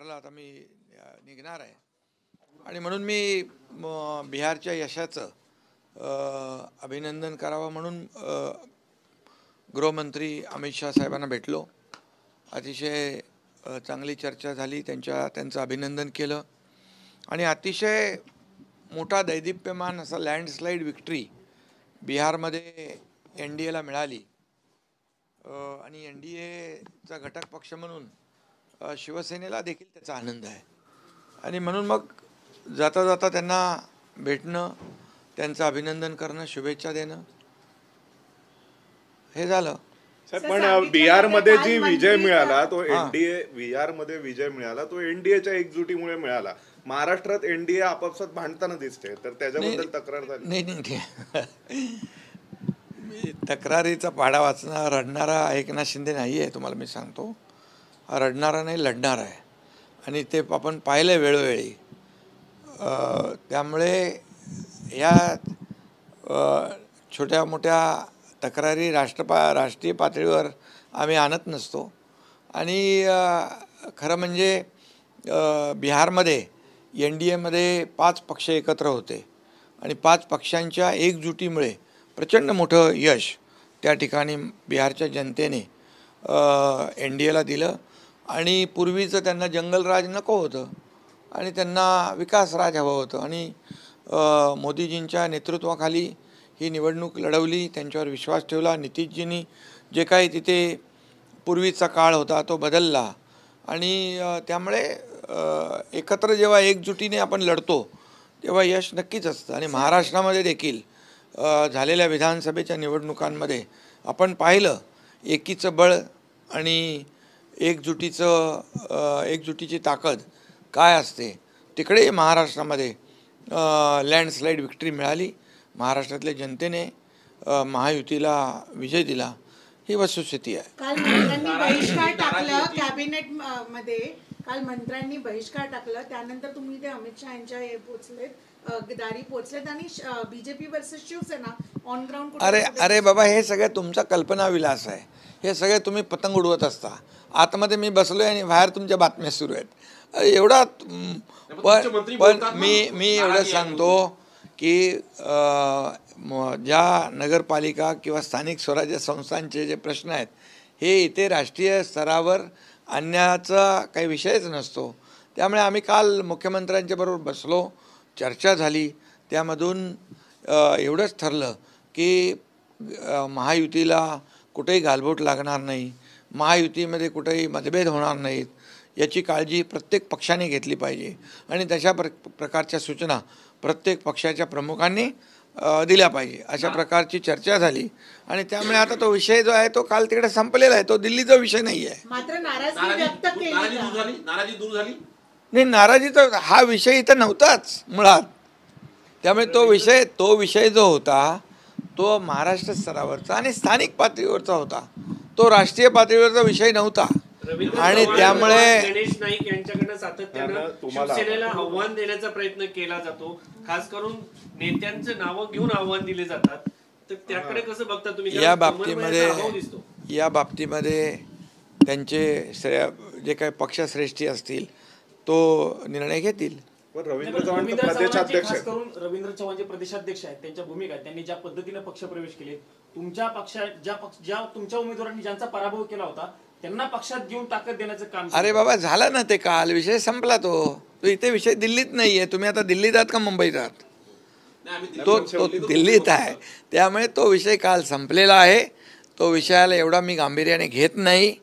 बिहारला आता मी निघणार आहे आणि म्हणून मी बिहारच्या यशाचं अभिनंदन करावं म्हणून गृहमंत्री अमित शाह साहेबांना भेटलो. अतिशय चांगली चर्चा झाली, त्यांचं अभिनंदन केलं आणि अतिशय मोठा दैदिप्यमान असा लँडस्लाईड विक्ट्री बिहारमध्ये NDAला मिळाली आणि NDAचा घटक पक्ष म्हणून शिवसेनेला देखील त्याचा आनंद आहे आणि म्हणून मग जाता जाता त्यांना भेटणं, त्यांचं अभिनंदन करणं, शुभेच्छा देणं हे झालं. पण बिहारमध्ये जी विजय मिळाला तो बिहारमध्ये विजय मिळाला तो NDAच्या एकजुटीमुळे मिळाला. महाराष्ट्रात NDA आपापसात भांडताना दिसते, तर त्याच्याबद्दल तक्रार झाली? नाही, तक्रारीचा पाढा वाचणारा रडणारा एकनाथ शिंदे नाही आहे, तुम्हाला मी सांगतो. रडणारा नाही, लढणार आहे आणि ते आपण पाहिलं वेळोवेळी. त्यामुळे या छोट्या मोठ्या तक्रारी राष्ट्रीय पातळीवर आम्ही आणत नसतो आणि खरं म्हणजे बिहारमध्ये NDAमध्ये 5 पक्ष एकत्र होते आणि 5 पक्षांच्या एकजुटीमुळे प्रचंड मोठं यश त्या ठिकाणी बिहारच्या जनतेने NDAला दिलं आणि पूर्वीचं त्यांना जंगलराज नको होतं आणि त्यांना विकासराज हवं होतं आणि मोदीजींच्या नेतृत्वाखाली ही निवडणूक लढवली, त्यांच्यावर विश्वास ठेवला. नितीशजींनी जे काही तिथे पूर्वीचा काळ होता तो बदलला आणि त्यामुळे एकत्र जेव्हा एकजुटीने आपण लढतो तेव्हा यश नक्कीच असतं. आणि महाराष्ट्रामध्ये देखील झालेल्या विधानसभेच्या निवडणुकांमध्ये आपण पाहिलं एकीचं बळ आणि एकजुटीची ताकद काय असते. तिकडे महाराष्ट्रामध्ये लँडस्लाईड विक्ट्री मिळाली. महाराष्ट्रातल्या जनतेने महायुतीला विजय दिला, ही वस्तुस्थिती आहे. काल मंत्र्यांनी बहिष्कार टाकलं कॅबिनेट मध्ये, काल मंत्र्यांनी बहिष्कार टाकलं, त्यानंतर तुम्ही ते अमित शाह यांच्या दारी पोचलेत आणि BJP versus Shiv Sena on ground. अरे बाबा, हे सगळं तुमचा कल्पनाविलास आहे. हे सगळे तुम्ही पतंग उडवत असता. आतमध्ये मी बसलोय आणि बाहेर तुमच्या बातम्या सुरू आहेत. एवढा पण मी एवढं सांगतो की ज्या नगरपालिका किंवा स्थानिक स्वराज्य संस्थांचे जे प्रश्न आहेत हे इथे राष्ट्रीय स्तरावर आणण्याचा काही विषयच नसतो. त्यामुळे आम्ही काल मुख्यमंत्र्यांच्या बरोबर बसलो, चर्चा झाली. त्यामधून एवढंच ठरलं की महायुतीला कुठेही गालबोट लागणार नाही, महायुतीमध्ये कुठेही मतभेद होणार नाहीत याची काळजी प्रत्येक पक्षाने घेतली पाहिजे आणि तशा प्रकारच्या सूचना प्रत्येक पक्षाच्या प्रमुखांनी दिल्या पाहिजे, अशा प्रकारची चर्चा झाली. आणि त्यामुळे आता तो विषय जो आहे तो काल तिकडे संपलेला आहे, तो दिल्लीचा विषय नाही आहे. मात्र नाराजी दूर झाली नाही, नाराजीचा हा विषय इथं नव्हताच मुळात. त्यामुळे तो विषय जो होता तो महाराष्ट्र स्तरावरचा आणि स्थानिक पातळीवरचा होता, तो राष्ट्रीय पातळीवरचा विषय नव्हता. आणि त्यामुळे गणेश नाईक यांच्याकडनं सातत्यानं शिवसेनेला आव्हान देण्याचा प्रयत्न केला जातो, खास करून नेत्यांचं नावं घेऊन आव्हान दिले जातात, तर त्याकडे कसं बघता तुम्ही? या बाबतीमध्ये त्यांचे जे काही पक्षश्रेष्ठी असतील तो निर्णय घेतील. रवींद्र चव्हाण जे प्रदेशाध्यक्ष आहेत त्यांच्या भूमिका आहेत, त्यांनी ज्या पद्धतीने पक्षप्रवेश केले, तुमच्या पक्षात ज्या तुमच्या उमेदवारांनी ज्यांचा पराभव केला होता त्यांना पक्षात घेऊन ताकद देण्याचं काम. अरे बाबा, झालं ना ते, काल विषय संपला. तो इथे विषय दिल्लीत नाहीये. तुम्ही आता दिल्लीत आहात का मुंबईत आहात? तो दिल्लीत आहे. त्यामुळे तो विषय काल संपलेला आहे. तो विषयाला एवढा मी गांभीर्याने घेत नाही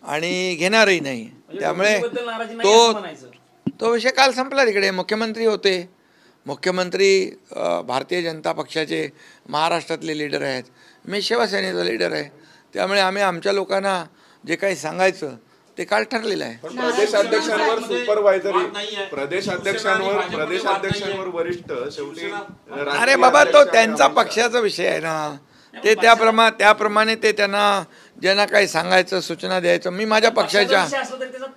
आणि घेणारही नाही. त्यामुळे तो विषय काल संपला. तिकडे मुख्यमंत्री होते. मुख्यमंत्री भारतीय जनता पक्षाचे महाराष्ट्रातले लीडर आहेत, मी शिवसेनेचा लीडर आहे. त्यामुळे आम्ही आमच्या लोकांना जे काही सांगायचं ते काल ठरलेलं आहे. प्रदेशाध्यक्षांवर सुपरवायझरी, प्रदेशाध्यक्षांवर वरिष्ठ, शेवटी अरे बाबा, तो त्यांचा पक्षाचा विषय आहे ना. ते त्याप्रमाणे ते ज्यांना काही सांगायचं, सूचना द्यायचं. मी माझ्या पक्षाच्या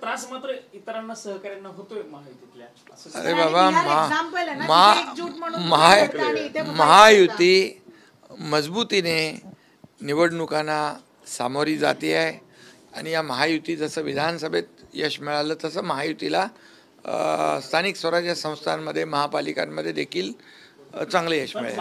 त्रास मात्र इतरांना सहकार्यांना होतोय महायुतीतल्या. अरे बाबा, महायुती मजबूतीने निवडणुकांना सामोरी जाते आहे आणि या महायुती जसं विधानसभेत यश मिळालं तसं महायुतीला स्थानिक स्वराज्य संस्थांमध्ये महापालिकांमध्ये देखील चांगलं यश मिळेल.